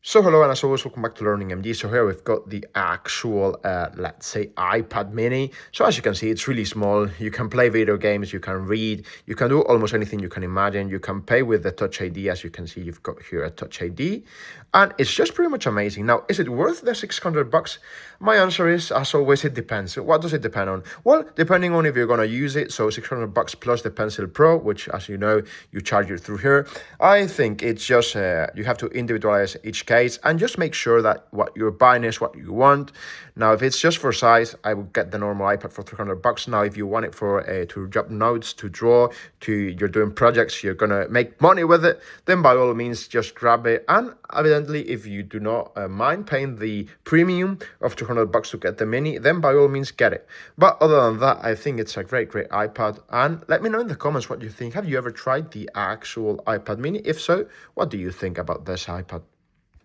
So hello, and as always, welcome back to Learning MD. So here we've got the actual, let's say, iPad mini. So as you can see, it's really small. You can play video games, you can read, you can do almost anything you can imagine. You can pay with the Touch ID. As you can see, you've got here a Touch ID. And it's just pretty much amazing. Now, is it worth the $600? My answer is, as always, it depends. What does it depend on? Well, depending on if you're going to use it. So $600 plus the Pencil Pro, which, as you know, you charge it through here. I think it's just, you have to individualize each case and just make sure that what you're buying is what you want. Now, if it's just for size, I would get the normal iPad for $300. Now, if you want it for to jot notes, to draw, you're doing projects, you're gonna make money with it, then by all means just grab it. And evidently, if you do not mind paying the premium of $200 to get the mini, then by all means get it. But other than that, I think it's a great iPad. And let me know in the comments what you think. Have you ever tried the actual iPad mini? If so, what do you think about this iPad?